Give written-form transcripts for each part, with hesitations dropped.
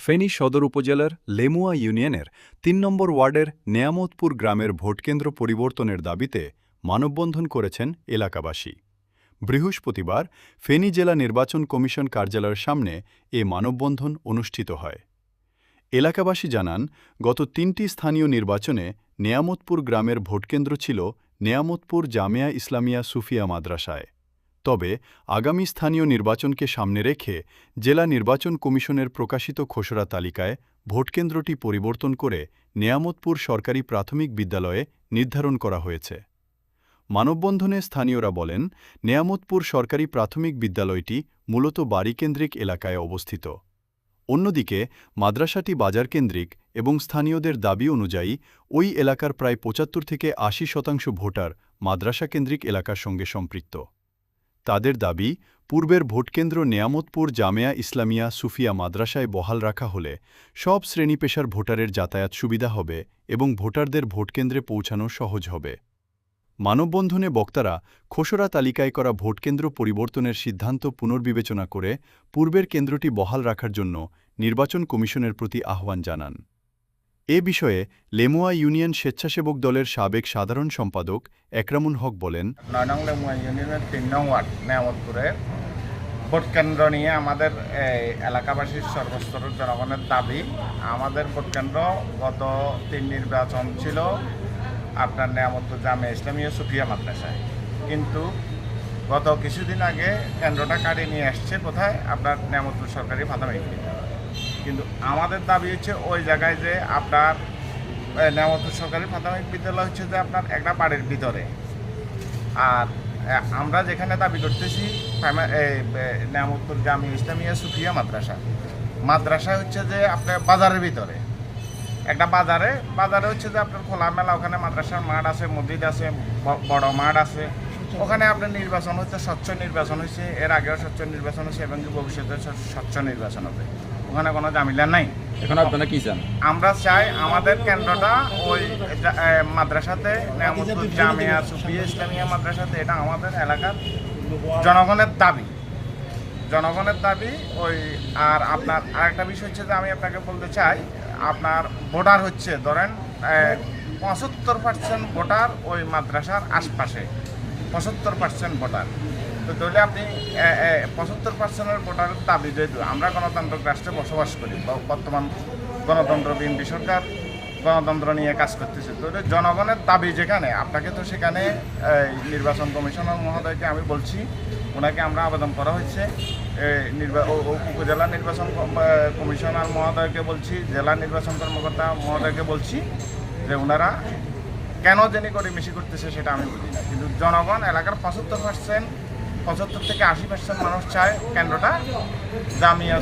ফেনী সদর উপজেলার লেমুয়া ইউনিয়নের ৩ নম্বর ওয়ার্ডের নেয়ামতপুর গ্রামের ভোটকেন্দ্র পরিবর্তনের দাবিতে মানববন্ধন করেছেন এলাকাবাসী। বৃহস্পতিবার ফেনী জেলা নির্বাচন কমিশন কার্যালয়ের সামনে এ মানববন্ধন অনুষ্ঠিত হয়। এলাকাবাসী জানান, গত ৩টি স্থানীয় নির্বাচনে নেয়ামতপুর গ্রামের ভোটকেন্দ্র ছিল নেয়ামতপুর জামিয়া ইসলামিয়া সুফিয়া মাদ্রাসায়। তবে আগামী স্থানীয় নির্বাচনকে সামনে রেখে জেলা নির্বাচন কমিশনের প্রকাশিত খসড়া তালিকায় ভোটকেন্দ্রটি পরিবর্তন করে নেয়ামতপুর সরকারি প্রাথমিক বিদ্যালয়ে নির্ধারণ করা হয়েছে। মানববন্ধনে স্থানীয়রা বলেন, নেয়ামতপুর সরকারি প্রাথমিক বিদ্যালয়টি মূলত বাড়িকেন্দ্রিক এলাকায় অবস্থিত। অন্যদিকে মাদ্রাসাটি বাজারকেন্দ্রিক এবং স্থানীয়দের দাবি অনুযায়ী ওই এলাকার প্রায় ৭৫ থেকে ৮০% ভোটার মাদ্রাসাকেন্দ্রিক এলাকার সঙ্গে সম্পৃক্ত। তাদের দাবি, পূর্বের ভোটকেন্দ্র নেয়ামতপুর জামেয়া ইসলামিয়া সুফিয়া মাদ্রাসায় বহাল রাখা হলে সব শ্রেণী পেশার ভোটারের যাতায়াত সুবিধা হবে এবং ভোটারদের ভোটকেন্দ্রে পৌঁছানো সহজ হবে। মানববন্ধনে বক্তারা খসড়া তালিকায় করা ভোটকেন্দ্র পরিবর্তনের সিদ্ধান্ত পুনর্বিবেচনা করে পূর্বের কেন্দ্রটি বহাল রাখার জন্য নির্বাচন কমিশনের প্রতি আহ্বান জানান। এ বিষয়ে লেমুয়া ইউনিয়ন স্বেচ্ছাসেবক দলের সাবেক সাধারণ সম্পাদক একরামুল হক বলেন, ৯ নং লেমুয়া ইউনিয়নের ৩ নং ওয়ার্ড নেয়ামতপুরের ভোটকেন্দ্র নিয়ে আমাদের এলাকাবাসীর সর্বস্তরের জনগণের দাবি। আমাদের ভোটকেন্দ্র গত ৩ নির্বাচন ছিল আপনার নেয়ামতপুর জামিয়া ইসলামিয়া সুফিয়া মাদ্রাসায়, কিন্তু গত কিছুদিন আগে কেন্দ্রটা কাটিয়ে নিয়ে আসছে কোথায়, আপনার নেয়ামতপুর সরকারি প্রাথমিক বিদ্যালয়। কিন্তু আমাদের দাবি হচ্ছে ওই জায়গায় যে আপনার নেয়ামতপুর সরকারি প্রাথমিক বিদ্যালয় হচ্ছে যে আপনার একটা বাড়ির ভিতরে, আর আমরা যেখানে দাবি করতেছি নেয়ামতপুর জামিয়া ইসলামিয়া সুফিয়া মাদ্রাসা হচ্ছে যে আপনার বাজারের ভিতরে একটা বাজারে হচ্ছে যে আপনার খোলামেলা, ওখানে মাদ্রাসার মাঠ আছে, মসজিদ আছে, বড় মাঠ আছে। ওখানে আপনার নির্বাচন হচ্ছে, স্বচ্ছ নির্বাচন হয়েছে, এর আগেও স্বচ্ছ নির্বাচন হয়েছে এবং ভবিষ্যতে স্বচ্ছ নির্বাচন হবে। ওখানে কোনো ঝামেলা নাই। এখন আপনারা কি চান? আমরা চাই আমাদের কেন্দ্রটা ওই মাদ্রাসাতে, নেয়ামতপুর জামিয়া সুফিয়া ইসলামিয়া মাদ্রাসাতে, এটা আমাদের এলাকার জনগণের দাবি ওই। আর আপনার আরেকটা বিষয় হচ্ছে যে আমি আপনাকে বলতে চাই, আপনার ভোটার হচ্ছে ধরেন ৭৫% ভোটার ওই মাদ্রাসার আশপাশে, ৭৫% ভোটার। তো তাহলে আপনি ৭৫%-এর ভোটারের দাবি, যেহেতু আমরা গণতান্ত্রিক রাষ্ট্রে বসবাস করি, বর্তমান গণতন্ত্রবিহীন সরকার গণতন্ত্র নিয়ে কাজ করতেছে, তো জনগণের দাবি যেখানে, আপনাকে তো সেখানে নির্বাচন কমিশনার মহোদয়কে আমি বলছি, ওনাকে আমরা আবেদন করা হয়েছে, উপজেলা নির্বাচন কমিশনার মহোদয়কে বলছি, জেলা নির্বাচন কর্মকর্তা মহোদয়কে বলছি যে ওনারা কেন জানি করে বেশি করতেছে সেটা আমি বুঝি না। কিন্তু জনগণ এলাকার ৭৫ থেকে ৮০% মানুষ চায় কেন্দ্রটা জামিয়া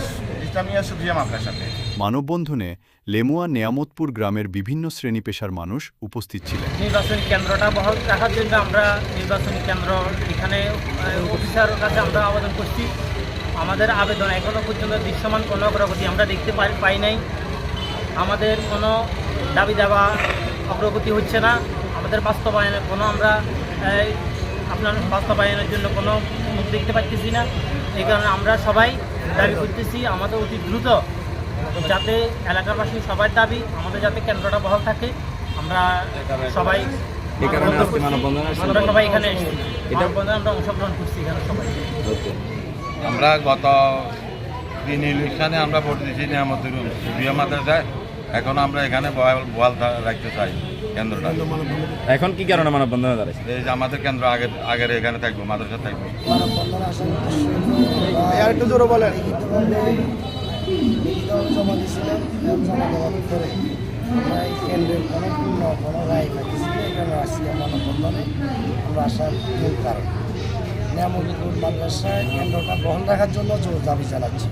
ইসলামিয়া সুফিয়া মাদ্রাসাতে। মানববন্ধনে লেমুয়া নেয়ামতপুর গ্রামের বিভিন্ন শ্রেণী পেশার মানুষ উপস্থিত ছিলেন। নির্বাচনী কেন্দ্রটা বহাল রাখার জন্য আমরা নির্বাচনী কেন্দ্র এখানে অফিসারের কাছে আমরা আবেদন করছি। আমাদের আবেদন এখনও পর্যন্ত দৃশ্যমান কোনো অগ্রগতি আমরা দেখতে পাই নাই। আমাদের কোনো দাবি দাবা অগ্রগতি হচ্ছে না। আমাদের বাস্তবায়নের কোনো আমরা আপনার বাস্তবায়নের জন্য কোনো মুখ দেখতে পাচ্ছি না। এই কারণে আমরা সবাই দাবি করতেছি আমাদের অতি দ্রুত, যাতে এলাকাবাসী সবার দাবি আমাদের যাতে কেন্দ্রটা বহাল থাকে। আমরা সবাই এখানে আমরা অংশগ্রহণ করছি এখানে সবাই। আমরা গত 3 ইলেকশনে আমরা ভোট দিয়েছি নেয়ামতপুর সুফিয়া মাদ্রাসায়। এখন আমরা এখানে বহাল রাখতে চাই কেন্দ্রটা। এখন কি কারণে মানববন্ধনে দাঁড়াইছে? এই যে আমাদের কেন্দ্র আগের এখানে থাকবো, মাদ্রাসা থাকবো। একটু জোরে বলেন। জমা দিয়েছিলেন, জমা দেওয়ার পরে আমরা এই কেন্দ্রের কোনো রায় পাইতেছি না। এখানে আসছি মানববন্ধনে। আমরা আসার মূল কারণ নেয়ামতপুর মাদ্রাসায় কেন্দ্রটা বহন রাখার জন্য জোর দাবি জানাচ্ছি।